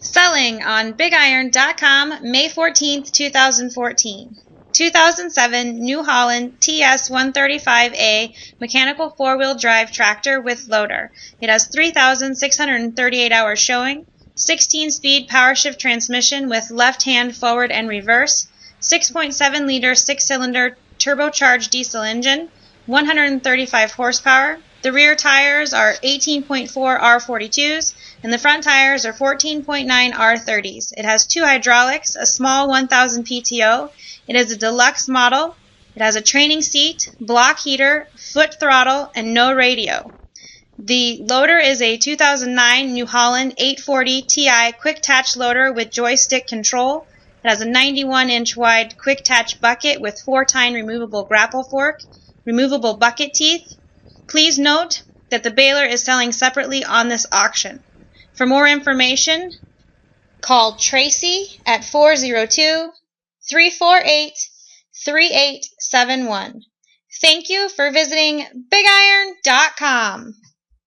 Selling on BigIron.com May 14th, 2014. 2007 New Holland TS135A mechanical four-wheel drive tractor with loader. It has 3,638 hours showing, 16-speed power-shift transmission with left-hand forward and reverse, 6.7-liter six-cylinder turbocharged diesel engine, 135 horsepower. The rear tires are 18.4 R42s, and the front tires are 14.9 R30s. It has two hydraulics, a small 1000 PTO. It is a deluxe model. It has a training seat, block heater, foot throttle, and no radio. The loader is a 2009 New Holland 840 Ti quick-attach loader with joystick control. It has a 91-inch wide quick-attach bucket with 4-tine removable grapple fork, removable bucket teeth. Please note that the baler is selling separately on this auction. For more information, call Tracy at 402-348-3871. Thank you for visiting BigIron.com.